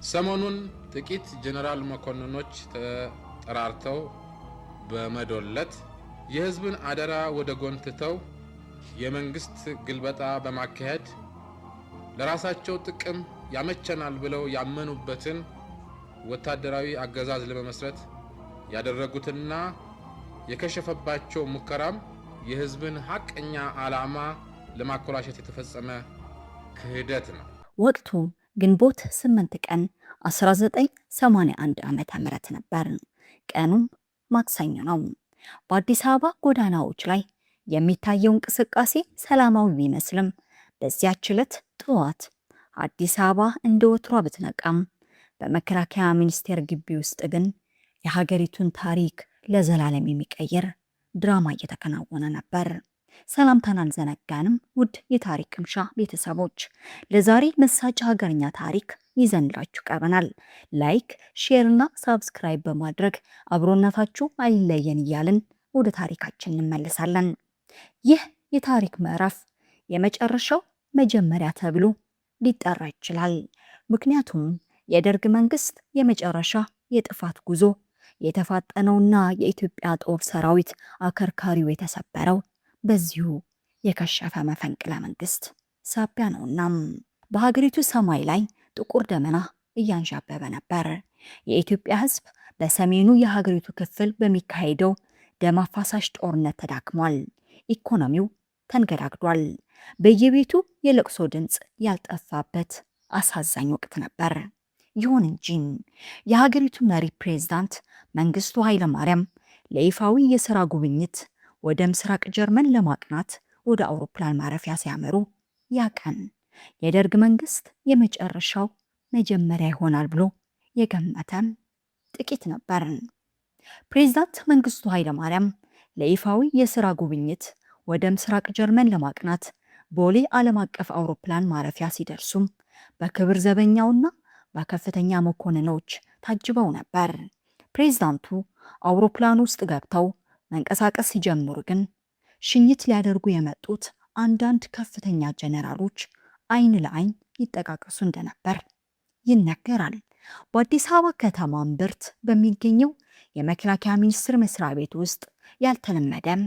ሰሞኑን ጥቂት ጀነራል መኮንኖች ተጠራርተው በመዶለት የህዝብን አደራ ወደ ጎን ትተው የመንግስት ግልበጣ በማካሄድ ለራሳቸው ጥቅም ያመቸናል ብለው ያመኑበትን ወታደራዊ አገዛዝ ለመመስረት ያደረጉትና የከሸፈባቸው ሙከራም የህዝብን ሐቀኛ ዓላማ ለማኮላሸት የተፈጸመ ክህደት ነው። ወቅቱ ግንቦት 8 ቀን 1981 ዓመተ ምህረት ነበር። ቀኑም ማክሰኞ ነው። በአዲስ አበባ ጎዳናዎች ላይ የሚታየው እንቅስቃሴ ሰላማዊ ቢመስልም በዚያች ዕለት ጠዋት አዲስ አበባ እንደ ወትሯ ብትነቃም በመከላከያ ሚኒስቴር ግቢ ውስጥ ግን የሀገሪቱን ታሪክ ለዘላለም የሚቀይር ድራማ እየተከናወነ ነበር። ሰላምታን አልዘነጋንም። ውድ የታሪክ ቅምሻ ቤተሰቦች ለዛሬ መሳጭ ሀገርኛ ታሪክ ይዘንላችሁ ቀርበናል። ላይክ፣ ሼር እና ሳብስክራይብ በማድረግ አብሮነታችሁ አይለየን እያልን ወደ ታሪካችን እንመለሳለን። ይህ የታሪክ ምዕራፍ የመጨረሻው መጀመሪያ ተብሎ ሊጠራ ይችላል። ምክንያቱም የደርግ መንግስት የመጨረሻ የጥፋት ጉዞ የተፋጠነውና የኢትዮጵያ ጦር ሰራዊት አከርካሪው የተሰበረው በዚሁ የከሸፈ መፈንቅለ መንግስት ሳቢያ ነውና በሀገሪቱ ሰማይ ላይ ጥቁር ደመና እያንዣበበ ነበር። የኢትዮጵያ ሕዝብ በሰሜኑ የሀገሪቱ ክፍል በሚካሄደው ደም አፋሳሽ ጦርነት ተዳክሟል። ኢኮኖሚው ተንገዳግዷል። በየቤቱ የለቅሶ ድምፅ ያልጠፋበት አሳዛኝ ወቅት ነበር። ይሁን እንጂ የሀገሪቱ መሪ ፕሬዝዳንት መንግስቱ ኃይለማርያም ለይፋዊ የሥራ ጉብኝት ወደ ምስራቅ ጀርመን ለማቅናት ወደ አውሮፕላን ማረፊያ ሲያመሩ ያ ቀን የደርግ መንግስት የመጨረሻው መጀመሪያ ይሆናል ብሎ የገመተም ጥቂት ነበር። ፕሬዝዳንት መንግስቱ ኃይለማርያም ለይፋዊ የሥራ ጉብኝት ወደ ምስራቅ ጀርመን ለማቅናት ቦሌ ዓለም አቀፍ አውሮፕላን ማረፊያ ሲደርሱም በክብር ዘበኛውና በከፍተኛ መኮንኖች ታጅበው ነበር። ፕሬዝዳንቱ አውሮፕላን ውስጥ ገብተው መንቀሳቀስ ሲጀምሩ ግን ሽኝት ሊያደርጉ የመጡት አንዳንድ ከፍተኛ ጀነራሎች አይን ለአይን ይጠቃቀሱ እንደነበር ይነገራል። በአዲስ አበባ ከተማ እምብርት በሚገኘው የመከላከያ ሚኒስቴር መስሪያ ቤት ውስጥ ያልተለመደም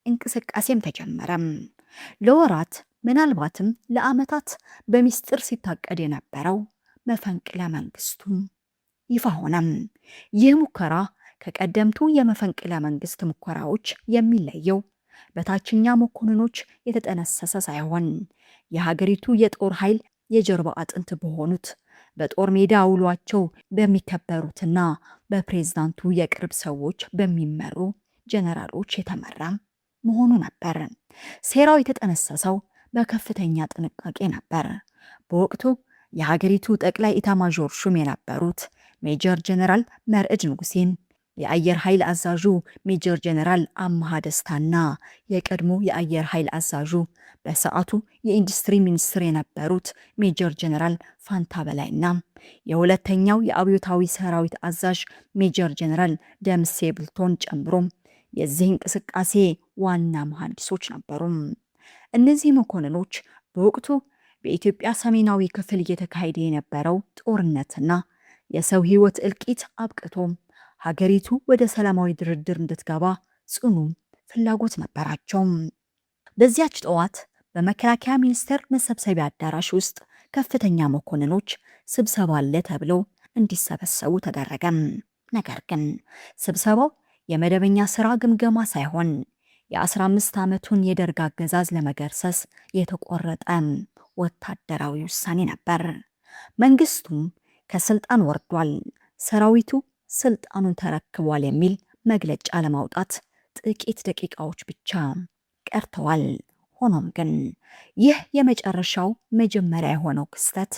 እንቅስቃሴም ተጀመረም። ለወራት ምናልባትም ለዓመታት በሚስጥር ሲታቀድ የነበረው መፈንቅለ መንግስቱም ይፋ ሆነም። ይህ ሙከራ ከቀደምቱ የመፈንቅለ መንግስት ሙከራዎች የሚለየው በታችኛ መኮንኖች የተጠነሰሰ ሳይሆን የሀገሪቱ የጦር ኃይል የጀርባ አጥንት በሆኑት በጦር ሜዳ ውሏቸው በሚከበሩትና በፕሬዝዳንቱ የቅርብ ሰዎች በሚመሩ ጀነራሎች የተመራ መሆኑ ነበር። ሴራው የተጠነሰሰው በከፍተኛ ጥንቃቄ ነበር። በወቅቱ የሀገሪቱ ጠቅላይ ኢታማዦር ሹም የነበሩት ሜጀር ጀነራል መርዕድ ንጉሴን የአየር ኃይል አዛዡ ሜጀር ጀነራል አማሃ ደስታና የቀድሞ የአየር ኃይል አዛዡ በሰዓቱ የኢንዱስትሪ ሚኒስትር የነበሩት ሜጀር ጀነራል ፋንታ በላይና የሁለተኛው የአብዮታዊ ሰራዊት አዛዥ ሜጀር ጀነራል ደምሴ ብልቶን ጨምሮ የዚህ እንቅስቃሴ ዋና መሐንዲሶች ነበሩ። እነዚህ መኮንኖች በወቅቱ በኢትዮጵያ ሰሜናዊ ክፍል እየተካሄደ የነበረው ጦርነትና የሰው ሕይወት እልቂት አብቅቶ ሀገሪቱ ወደ ሰላማዊ ድርድር እንድትገባ ጽኑ ፍላጎት ነበራቸው። በዚያች ጠዋት በመከላከያ ሚኒስቴር መሰብሰቢያ አዳራሽ ውስጥ ከፍተኛ መኮንኖች ስብሰባ አለ ተብለው እንዲሰበሰቡ ተደረገ። ነገር ግን ስብሰባው የመደበኛ ስራ ግምገማ ሳይሆን የ15 ዓመቱን የደርግ አገዛዝ ለመገርሰስ የተቆረጠ ወታደራዊ ውሳኔ ነበር። መንግስቱም ከስልጣን ወርዷል፣ ሰራዊቱ ስልጣኑን ተረክቧል የሚል መግለጫ ለማውጣት ጥቂት ደቂቃዎች ብቻ ቀርተዋል። ሆኖም ግን ይህ የመጨረሻው መጀመሪያ የሆነው ክስተት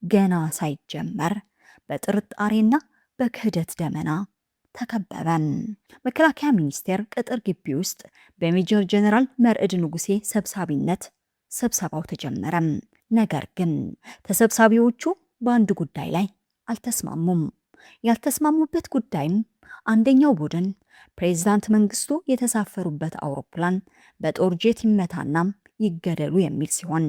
ገና ሳይጀመር በጥርጣሬና በክህደት ደመና ተከበበን። መከላከያ ሚኒስቴር ቅጥር ግቢ ውስጥ በሜጀር ጀነራል መርዕድ ንጉሴ ሰብሳቢነት ስብሰባው ተጀመረ። ነገር ግን ተሰብሳቢዎቹ በአንድ ጉዳይ ላይ አልተስማሙም። ያልተስማሙበት ጉዳይም አንደኛው ቡድን ፕሬዝዳንት መንግስቱ የተሳፈሩበት አውሮፕላን በጦር ጄት ይመታና ይገደሉ የሚል ሲሆን፣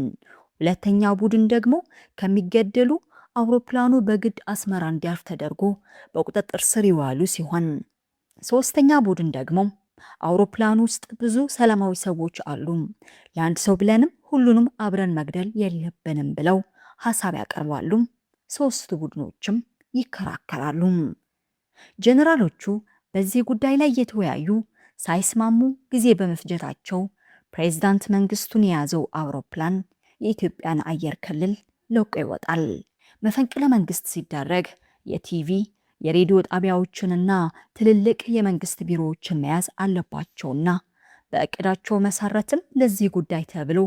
ሁለተኛው ቡድን ደግሞ ከሚገደሉ አውሮፕላኑ በግድ አስመራ እንዲያርፍ ተደርጎ በቁጥጥር ስር ይዋሉ ሲሆን፣ ሶስተኛ ቡድን ደግሞ አውሮፕላኑ ውስጥ ብዙ ሰላማዊ ሰዎች አሉ፣ ለአንድ ሰው ብለንም ሁሉንም አብረን መግደል የለብንም ብለው ሐሳብ ያቀርባሉ። ሶስቱ ቡድኖችም ይከራከራሉ። ጀነራሎቹ በዚህ ጉዳይ ላይ የተወያዩ ሳይስማሙ ጊዜ በመፍጀታቸው ፕሬዝዳንት መንግስቱን የያዘው አውሮፕላን የኢትዮጵያን አየር ክልል ለቆ ይወጣል። መፈንቅለ መንግስት ሲደረግ የቲቪ የሬዲዮ ጣቢያዎችንና ትልልቅ የመንግስት ቢሮዎችን መያዝ አለባቸውና በእቅዳቸው መሰረትም ለዚህ ጉዳይ ተብሎ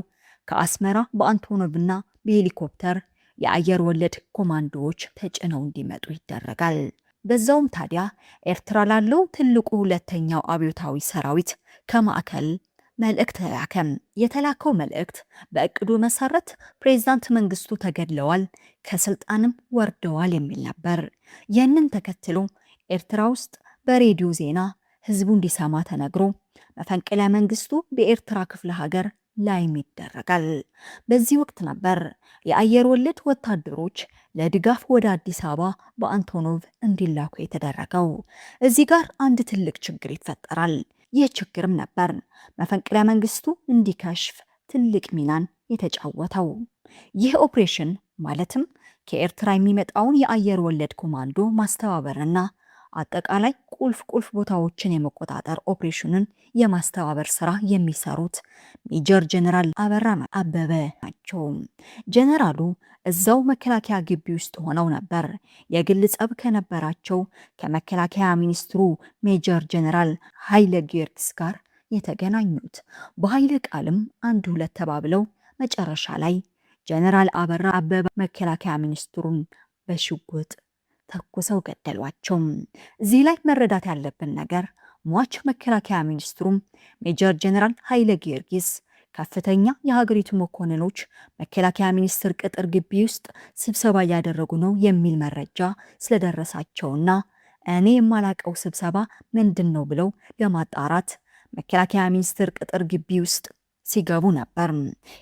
ከአስመራ በአንቶኖቭና በሄሊኮፕተር የአየር ወለድ ኮማንዶዎች ተጭነው እንዲመጡ ይደረጋል። በዛውም ታዲያ ኤርትራ ላለው ትልቁ ሁለተኛው አብዮታዊ ሰራዊት ከማዕከል መልእክት ተላከ። የተላከው መልእክት በእቅዱ መሰረት ፕሬዝዳንት መንግስቱ ተገድለዋል፣ ከስልጣንም ወርደዋል የሚል ነበር። ይህንን ተከትሎ ኤርትራ ውስጥ በሬዲዮ ዜና ህዝቡ እንዲሰማ ተነግሮ መፈንቅለ መንግስቱ በኤርትራ ክፍለ ሀገር ላይም ይደረጋል። በዚህ ወቅት ነበር የአየር ወለድ ወታደሮች ለድጋፍ ወደ አዲስ አበባ በአንቶኖቭ እንዲላኩ የተደረገው። እዚህ ጋር አንድ ትልቅ ችግር ይፈጠራል። ይህ ችግርም ነበር መፈንቅለ መንግስቱ እንዲከሽፍ ትልቅ ሚናን የተጫወተው። ይህ ኦፕሬሽን ማለትም ከኤርትራ የሚመጣውን የአየር ወለድ ኮማንዶ ማስተባበርና አጠቃላይ ቁልፍ ቦታዎችን የመቆጣጠር ኦፕሬሽንን የማስተባበር ስራ የሚሰሩት ሜጀር ጀነራል አበራ አበበ ናቸው። ጀነራሉ እዛው መከላከያ ግቢ ውስጥ ሆነው ነበር የግል ጸብ ከነበራቸው ከመከላከያ ሚኒስትሩ ሜጀር ጀነራል ኃይለ ጊዮርጊስ ጋር የተገናኙት። በኃይለ ቃልም አንድ ሁለት ተባብለው መጨረሻ ላይ ጀነራል አበራ አበበ መከላከያ ሚኒስትሩን በሽጉጥ ተኩሰው ገደሏቸው። እዚህ ላይ መረዳት ያለብን ነገር ሟች መከላከያ ሚኒስትሩም ሜጀር ጀነራል ኃይለ ጊዮርጊስ ከፍተኛ የሀገሪቱ መኮንኖች መከላከያ ሚኒስትር ቅጥር ግቢ ውስጥ ስብሰባ እያደረጉ ነው የሚል መረጃ ስለደረሳቸውና እኔ የማላቀው ስብሰባ ምንድን ነው ብለው ለማጣራት መከላከያ ሚኒስትር ቅጥር ግቢ ውስጥ ሲገቡ ነበር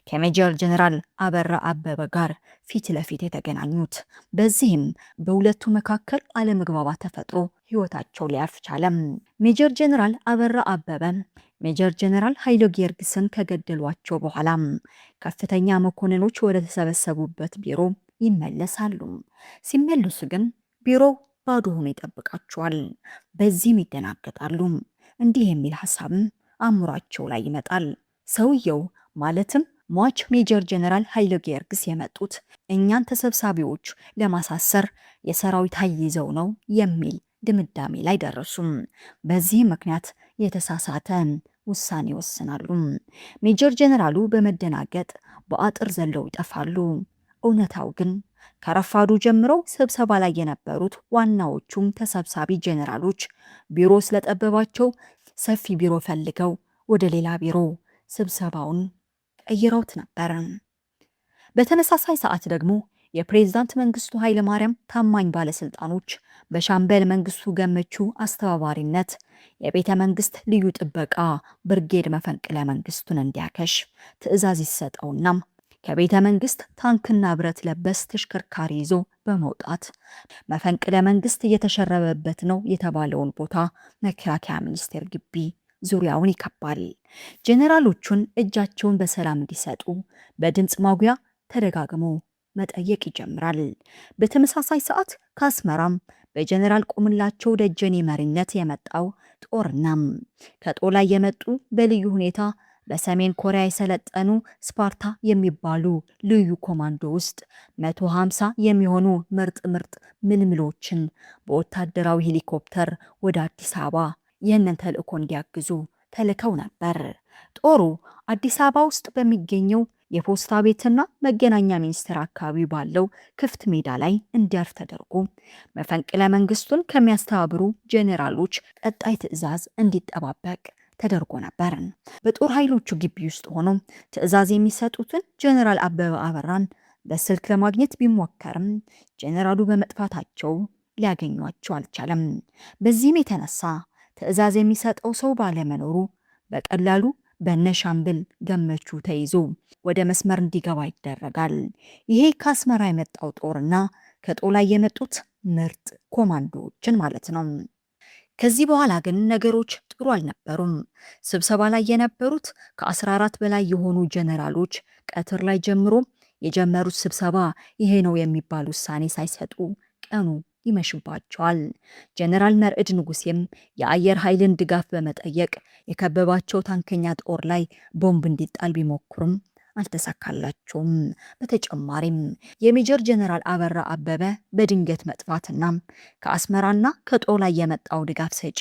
ከሜጀር ጀነራል አበራ አበበ ጋር ፊት ለፊት የተገናኙት። በዚህም በሁለቱ መካከል አለመግባባት ተፈጥሮ ህይወታቸው ሊያልፍ ቻለ። ሜጀር ጀነራል አበራ አበበ ሜጀር ጀነራል ኃይለ ጊዮርጊስን ከገደሏቸው በኋላ ከፍተኛ መኮንኖች ወደ ተሰበሰቡበት ቢሮ ይመለሳሉ። ሲመለሱ ግን ቢሮው ባዶ ሆኖ ይጠብቃቸዋል። በዚህም ይደናገጣሉ። እንዲህ የሚል ሐሳብም አእምሯቸው ላይ ይመጣል። ሰውየው ማለትም ሟች ሜጀር ጀነራል ኃይለ ጊዮርጊስ የመጡት እኛን ተሰብሳቢዎች ለማሳሰር የሰራዊት ኃይል ይዘው ነው የሚል ድምዳሜ ላይ ደረሱም። በዚህ ምክንያት የተሳሳተ ውሳኔ ይወስናሉ። ሜጀር ጀነራሉ በመደናገጥ በአጥር ዘለው ይጠፋሉ። እውነታው ግን ከረፋዱ ጀምረው ስብሰባ ላይ የነበሩት ዋናዎቹም ተሰብሳቢ ጀነራሎች ቢሮ ስለጠበባቸው ሰፊ ቢሮ ፈልገው ወደ ሌላ ቢሮ ስብሰባውን ቀይረውት ነበር። በተመሳሳይ ሰዓት ደግሞ የፕሬዝዳንት መንግስቱ ኃይለ ማርያም ታማኝ ባለስልጣኖች በሻምበል መንግስቱ ገመቹ አስተባባሪነት የቤተ መንግስት ልዩ ጥበቃ ብርጌድ መፈንቅለ መንግስቱን እንዲያከሽ ትዕዛዝ ይሰጠውና ከቤተ መንግስት ታንክና ብረት ለበስ ተሽከርካሪ ይዞ በመውጣት መፈንቅለ መንግስት እየተሸረበበት ነው የተባለውን ቦታ መከላከያ ሚኒስቴር ግቢ ዙሪያውን ይከባል። ጀነራሎቹን እጃቸውን በሰላም እንዲሰጡ በድምፅ ማጉያ ተደጋግሞ መጠየቅ ይጀምራል። በተመሳሳይ ሰዓት ከአስመራም በጀነራል ቆምላቸው ደጀኔ መሪነት የመጣው ጦርና ከጦር ላይ የመጡ በልዩ ሁኔታ በሰሜን ኮሪያ የሰለጠኑ ስፓርታ የሚባሉ ልዩ ኮማንዶ ውስጥ 150 የሚሆኑ ምርጥ ምልምሎችን በወታደራዊ ሄሊኮፕተር ወደ አዲስ አበባ ይህንን ተልእኮ እንዲያግዙ ተልከው ነበር። ጦሩ አዲስ አበባ ውስጥ በሚገኘው የፖስታ ቤትና መገናኛ ሚኒስቴር አካባቢ ባለው ክፍት ሜዳ ላይ እንዲያርፍ ተደርጎ መፈንቅለ መንግስቱን ከሚያስተባብሩ ጄኔራሎች ቀጣይ ትዕዛዝ እንዲጠባበቅ ተደርጎ ነበር። በጦር ኃይሎቹ ግቢ ውስጥ ሆኖ ትዕዛዝ የሚሰጡትን ጄኔራል አበበ አበራን በስልክ ለማግኘት ቢሞከርም ጄኔራሉ በመጥፋታቸው ሊያገኟቸው አልቻለም። በዚህም የተነሳ ትዕዛዝ የሚሰጠው ሰው ባለመኖሩ በቀላሉ በነሻምብል ገመቹ ተይዞ ወደ መስመር እንዲገባ ይደረጋል። ይሄ ከአስመራ የመጣው ጦርና ከጦር ላይ የመጡት ምርጥ ኮማንዶዎችን ማለት ነው። ከዚህ በኋላ ግን ነገሮች ጥሩ አልነበሩም። ስብሰባ ላይ የነበሩት ከ14 በላይ የሆኑ ጀነራሎች ቀትር ላይ ጀምሮ የጀመሩት ስብሰባ ይሄ ነው የሚባል ውሳኔ ሳይሰጡ ቀኑ ይመሽባቸዋል። ጀነራል መርዕድ ንጉሴም የአየር ኃይልን ድጋፍ በመጠየቅ የከበባቸው ታንከኛ ጦር ላይ ቦምብ እንዲጣል ቢሞክሩም አልተሳካላቸውም። በተጨማሪም የሜጀር ጀነራል አበራ አበበ በድንገት መጥፋትና ከአስመራና ከጦር ላይ የመጣው ድጋፍ ሰጪ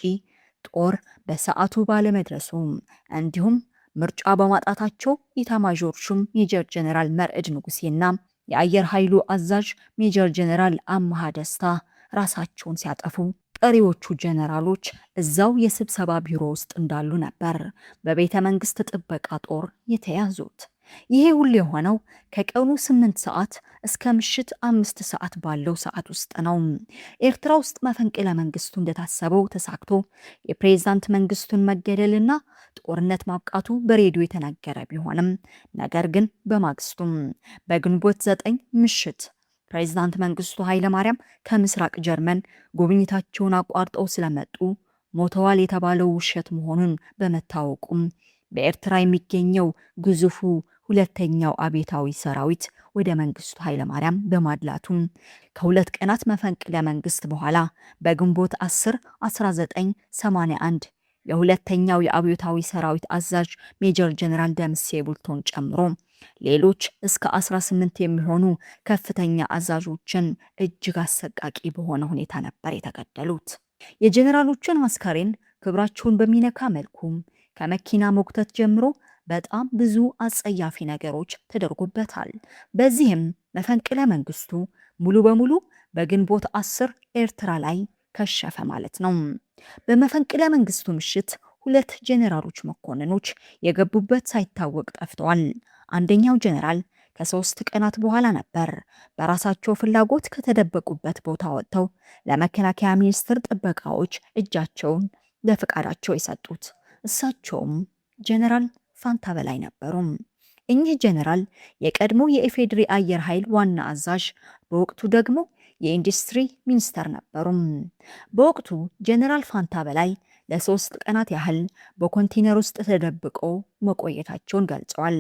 ጦር በሰዓቱ ባለመድረሱ እንዲሁም ምርጫ በማጣታቸው ኢታማዦር ሹም ሜጀር ጀነራል መርዕድ ንጉሴና የአየር ኃይሉ አዛዥ ሜጀር ጀነራል አማሃ ደስታ ራሳቸውን ሲያጠፉ ቀሪዎቹ ጀነራሎች እዛው የስብሰባ ቢሮ ውስጥ እንዳሉ ነበር በቤተ መንግስት ጥበቃ ጦር የተያዙት። ይሄ ሁሉ የሆነው ከቀኑ 8 ሰዓት እስከ ምሽት 5 ሰዓት ባለው ሰዓት ውስጥ ነው። ኤርትራ ውስጥ መፈንቅለ መንግስቱ እንደታሰበው ተሳክቶ የፕሬዝዳንት መንግስቱን መገደልና ጦርነት ማብቃቱ በሬዲዮ የተነገረ ቢሆንም ነገር ግን በማግስቱም በግንቦት 9 ምሽት ፕሬዝዳንት መንግስቱ ኃይለማርያም ከምስራቅ ጀርመን ጉብኝታቸውን አቋርጠው ስለመጡ ሞተዋል የተባለው ውሸት መሆኑን በመታወቁም በኤርትራ የሚገኘው ግዙፉ ሁለተኛው አብዮታዊ ሰራዊት ወደ መንግስቱ ኃይለማርያም በማድላቱም ከሁለት ቀናት መፈንቅለ መንግስት በኋላ በግንቦት 10 1981 የሁለተኛው የአብዮታዊ ሰራዊት አዛዥ ሜጀር ጀነራል ደምሴ ቡልቶን ጨምሮ ሌሎች እስከ 18 የሚሆኑ ከፍተኛ አዛዦችን እጅግ አሰቃቂ በሆነ ሁኔታ ነበር የተገደሉት። የጀነራሎችን አስከሬን ክብራቸውን በሚነካ መልኩ ከመኪና መጉተት ጀምሮ በጣም ብዙ አጸያፊ ነገሮች ተደርጎበታል። በዚህም መፈንቅለ መንግስቱ ሙሉ በሙሉ በግንቦት 10 ኤርትራ ላይ ከሸፈ ማለት ነው። በመፈንቅለ መንግስቱ ምሽት 2 ጀነራሎች መኮንኖች የገቡበት ሳይታወቅ ጠፍተዋል። አንደኛው ጀነራል ከ3 ቀናት በኋላ ነበር በራሳቸው ፍላጎት ከተደበቁበት ቦታ ወጥተው ለመከላከያ ሚኒስቴር ጥበቃዎች እጃቸውን ለፍቃዳቸው የሰጡት። እሳቸውም ጀነራል ፋንታ በላይ ነበሩ። እኚህ ጀነራል የቀድሞ የኢፌድሪ አየር ኃይል ዋና አዛዥ፣ በወቅቱ ደግሞ የኢንዱስትሪ ሚኒስተር ነበሩ። በወቅቱ ጀነራል ፋንታ በላይ ለ3 ቀናት ያህል በኮንቴነር ውስጥ ተደብቀው መቆየታቸውን ገልጸዋል።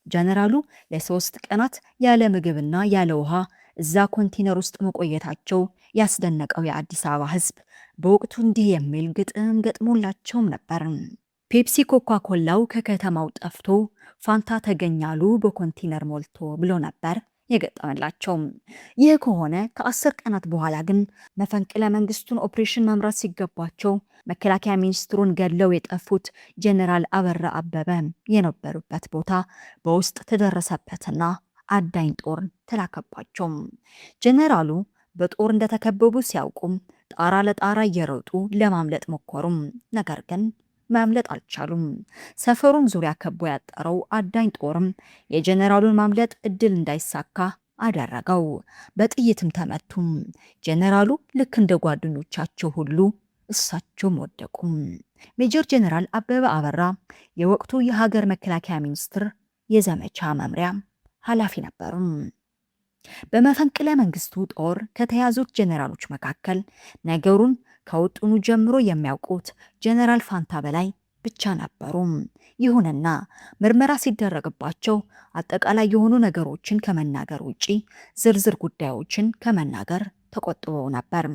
ጀነራሉ ለ3 ቀናት ያለ ምግብና ያለ ውሃ እዛ ኮንቴነር ውስጥ መቆየታቸው ያስደነቀው የአዲስ አበባ ሕዝብ በወቅቱ እንዲህ የሚል ግጥም ገጥሞላቸውም ነበር። ፔፕሲ ኮካ ኮላው ከከተማው ጠፍቶ ፋንታ ተገኛሉ በኮንቴነር ሞልቶ ብሎ ነበር የገጠመላቸው። ይህ ከሆነ ከ10 ቀናት በኋላ ግን መፈንቅለ መንግስቱን ኦፕሬሽን መምራት ሲገባቸው መከላከያ ሚኒስትሩን ገድለው የጠፉት ጀነራል አበራ አበበ የነበሩበት ቦታ በውስጥ ተደረሰበትና አዳኝ ጦር ተላከባቸው። ጀነራሉ በጦር እንደተከበቡ ሲያውቁም ጣራ ለጣራ እየሮጡ ለማምለጥ ሞከሩም። ነገር ግን ማምለጥ አልቻሉም። ሰፈሩን ዙሪያ ከቦ ያጠረው አዳኝ ጦርም የጀነራሉን ማምለጥ እድል እንዳይሳካ አደረገው። በጥይትም ተመቱ። ጀነራሉ ልክ እንደ ጓደኞቻቸው ሁሉ እሳቸውም ወደቁ። ሜጀር ጀነራል አበበ አበራ የወቅቱ የሀገር መከላከያ ሚኒስትር የዘመቻ መምሪያ ኃላፊ ነበሩ። በመፈንቅለ መንግስቱ ጦር ከተያዙት ጀነራሎች መካከል ነገሩን ከውጥኑ ጀምሮ የሚያውቁት ጀነራል ፋንታ በላይ ብቻ ነበሩ። ይሁንና ምርመራ ሲደረግባቸው አጠቃላይ የሆኑ ነገሮችን ከመናገር ውጪ ዝርዝር ጉዳዮችን ከመናገር ተቆጥበው ነበር።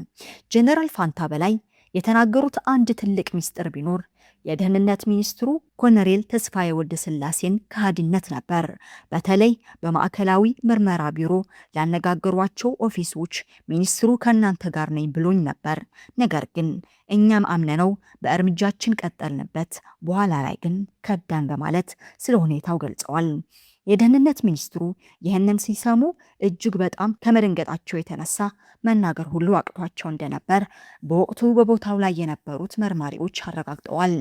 ጀነራል ፋንታ በላይ የተናገሩት አንድ ትልቅ ሚስጥር ቢኖር የደህንነት ሚኒስትሩ ኮሎኔል ተስፋዬ ወልደ ስላሴን ከሃዲነት ነበር። በተለይ በማዕከላዊ ምርመራ ቢሮ ላነጋገሯቸው ኦፊሶች ሚኒስትሩ ከእናንተ ጋር ነኝ ብሎኝ ነበር፣ ነገር ግን እኛም አምነነው በእርምጃችን ቀጠልንበት፣ በኋላ ላይ ግን ከዳን በማለት ስለ ሁኔታው ገልጸዋል። የደህንነት ሚኒስትሩ ይህንን ሲሰሙ እጅግ በጣም ከመደንገጣቸው የተነሳ መናገር ሁሉ አቅቷቸው እንደነበር በወቅቱ በቦታው ላይ የነበሩት መርማሪዎች አረጋግጠዋል።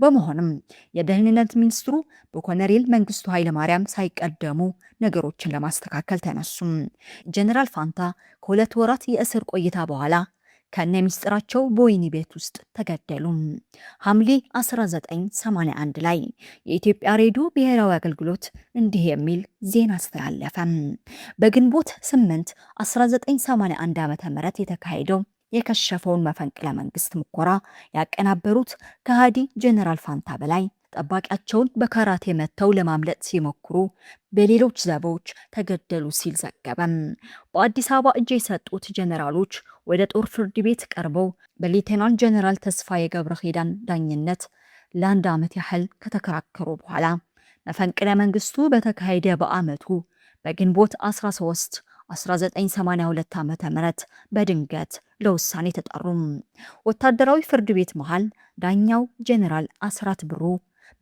በመሆኑም የደህንነት ሚኒስትሩ በኮሎኔል መንግስቱ ኃይለማርያም ሳይቀደሙ ነገሮችን ለማስተካከል ተነሱ። ጀነራል ፋንታ ከ2 ወራት የእስር ቆይታ በኋላ ከነ ሚስጥራቸው በወህኒ ቤት ውስጥ ተገደሉ። ሐምሌ 1981 ላይ የኢትዮጵያ ሬዲዮ ብሔራዊ አገልግሎት እንዲህ የሚል ዜና አስተላለፈ። በግንቦት 8 1981 ዓ.ም የተካሄደው የከሸፈውን መፈንቅለ መንግስት ሙከራ ያቀናበሩት ከሃዲ ጀነራል ፋንታ በላይ ጠባቂያቸውን በካራቴ መተው ለማምለጥ ሲሞክሩ በሌሎች ዘቦች ተገደሉ ሲል ዘገበም። በአዲስ አበባ እጅ የሰጡት ጀነራሎች ወደ ጦር ፍርድ ቤት ቀርበው በሌተናንት ጀነራል ተስፋዬ ገብረ ኪዳን ዳኝነት ለአንድ ዓመት ያህል ከተከራከሩ በኋላ መፈንቅለ መንግስቱ በተካሄደ በዓመቱ በግንቦት 13 1982 ዓ.ም በድንገት ለውሳኔ ተጠሩ። ወታደራዊ ፍርድ ቤት መሃል ዳኛው ጀነራል አስራት ብሩ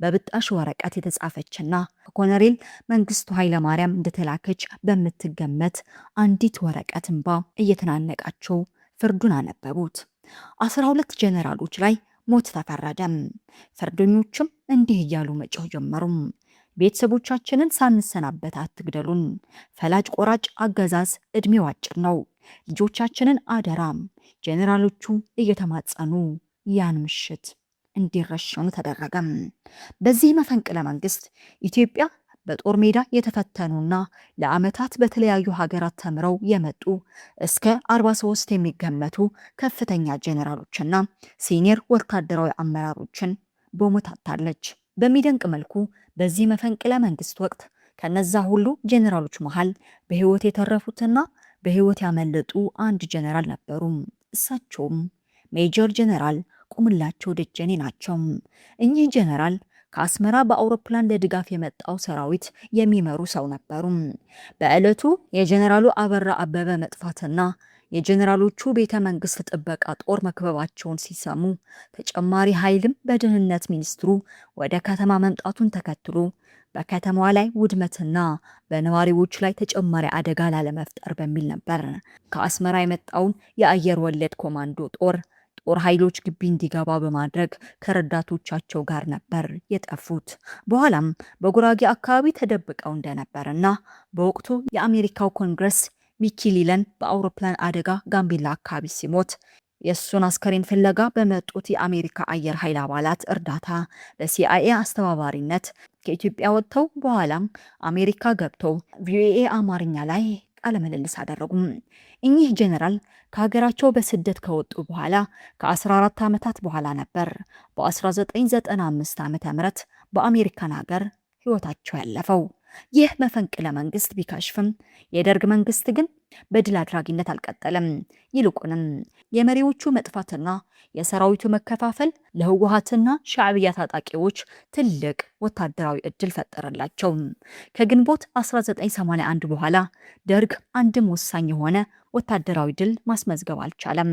በብጣሽ ወረቀት የተጻፈችና ከኮሎኔል መንግስቱ ኃይለማርያም እንደተላከች በምትገመት አንዲት ወረቀት እንባ እየተናነቃቸው ፍርዱን አነበቡት። 12 ጀነራሎች ላይ ሞት ተፈረደ። ፍርደኞችም እንዲህ እያሉ መጮህ ጀመሩ። ቤተሰቦቻችንን ሳንሰናበት አትግደሉን። ፈላጭ ቆራጭ አገዛዝ እድሜው አጭር ነው። ልጆቻችንን አደራ። ጀነራሎቹ እየተማጸኑ ያን ምሽት እንዲረሸኑ ተደረገ። በዚህ መፈንቅለ መንግስት ኢትዮጵያ በጦር ሜዳ የተፈተኑና ለዓመታት በተለያዩ ሀገራት ተምረው የመጡ እስከ 43 የሚገመቱ ከፍተኛ ጀነራሎችና ሲኒየር ወታደራዊ አመራሮችን በሞት አጥታለች። በሚደንቅ መልኩ በዚህ መፈንቅለ መንግስት ወቅት ከነዛ ሁሉ ጀነራሎች መሃል በህይወት የተረፉትና በህይወት ያመለጡ አንድ ጀነራል ነበሩ። እሳቸውም ሜጀር ጀነራል ቁምላቸው ደጀኔ ናቸው። እኚህ ጀነራል ከአስመራ በአውሮፕላን ለድጋፍ የመጣው ሰራዊት የሚመሩ ሰው ነበሩ። በዕለቱ የጀነራሉ አበራ አበበ መጥፋትና የጀነራሎቹ ቤተ መንግስት ጥበቃ ጦር መክበባቸውን ሲሰሙ ተጨማሪ ኃይልም በደህንነት ሚኒስትሩ ወደ ከተማ መምጣቱን ተከትሎ በከተማዋ ላይ ውድመትና በነዋሪዎች ላይ ተጨማሪ አደጋ ላለመፍጠር በሚል ነበር ከአስመራ የመጣውን የአየር ወለድ ኮማንዶ ጦር ኃይሎች ግቢ እንዲገባ በማድረግ ከረዳቶቻቸው ጋር ነበር የጠፉት። በኋላም በጉራጌ አካባቢ ተደብቀው እንደነበርና በወቅቱ የአሜሪካው ኮንግረስ ሚኪ ሊለን በአውሮፕላን አደጋ ጋምቤላ አካባቢ ሲሞት የእሱን አስከሬን ፍለጋ በመጡት የአሜሪካ አየር ኃይል አባላት እርዳታ በሲአይኤ አስተባባሪነት ከኢትዮጵያ ወጥተው በኋላም አሜሪካ ገብተው ቪኦኤ አማርኛ ላይ ቃለ ምልልስ አደረጉም። እኚህ ጀነራል ከሀገራቸው በስደት ከወጡ በኋላ ከ14 ዓመታት በኋላ ነበር በ1995 ዓ.ም በአሜሪካን ሀገር ህይወታቸው ያለፈው። ይህ መፈንቅለ መንግስት ቢካሽፍም የደርግ መንግስት ግን በድል አድራጊነት አልቀጠለም። ይልቁንም የመሪዎቹ መጥፋትና የሰራዊቱ መከፋፈል ለህወሓትና ሻዕቢያ ታጣቂዎች ትልቅ ወታደራዊ እድል ፈጠረላቸው። ከግንቦት 1981 በኋላ ደርግ አንድም ወሳኝ የሆነ ወታደራዊ ድል ማስመዝገብ አልቻለም።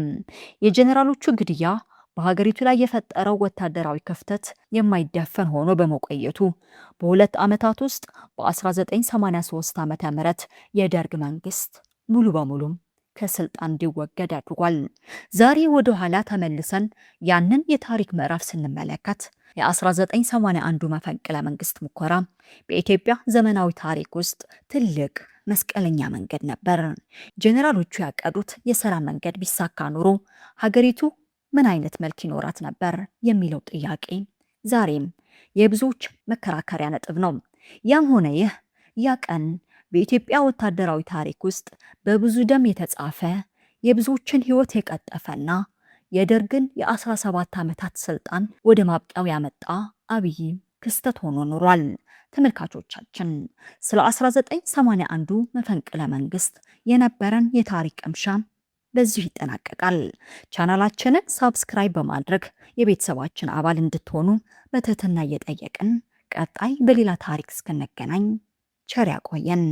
የጀነራሎቹ ግድያ በሀገሪቱ ላይ የፈጠረው ወታደራዊ ክፍተት የማይደፈን ሆኖ በመቆየቱ በሁለት ዓመታት ውስጥ በ1983 ዓ.ም የደርግ መንግስት ሙሉ በሙሉ ከስልጣን እንዲወገድ አድርጓል። ዛሬ ወደ ኋላ ተመልሰን ያንን የታሪክ ምዕራፍ ስንመለከት የ1981 መፈንቅለ መንግስት ሙከራ በኢትዮጵያ ዘመናዊ ታሪክ ውስጥ ትልቅ መስቀለኛ መንገድ ነበር። ጀነራሎቹ ያቀዱት የሰላም መንገድ ቢሳካ ኖሮ ሀገሪቱ ምን አይነት መልክ ይኖራት ነበር የሚለው ጥያቄ ዛሬም የብዙዎች መከራከሪያ ነጥብ ነው። ያም ሆነ ይህ ያ ቀን በኢትዮጵያ ወታደራዊ ታሪክ ውስጥ በብዙ ደም የተጻፈ የብዙዎችን ህይወት የቀጠፈና የደርግን የ17 ዓመታት ስልጣን ወደ ማብቂያው ያመጣ አብይ ክስተት ሆኖ ኖሯል። ተመልካቾቻችን ስለ 1981 መፈንቅለ መንግስት የነበረን የታሪክ ቅምሻ በዚሁ ይጠናቀቃል። ቻናላችንን ሳብስክራይብ በማድረግ የቤተሰባችን አባል እንድትሆኑ በትህትና እየጠየቅን ቀጣይ በሌላ ታሪክ እስክንገናኝ ቸር ያቆየን።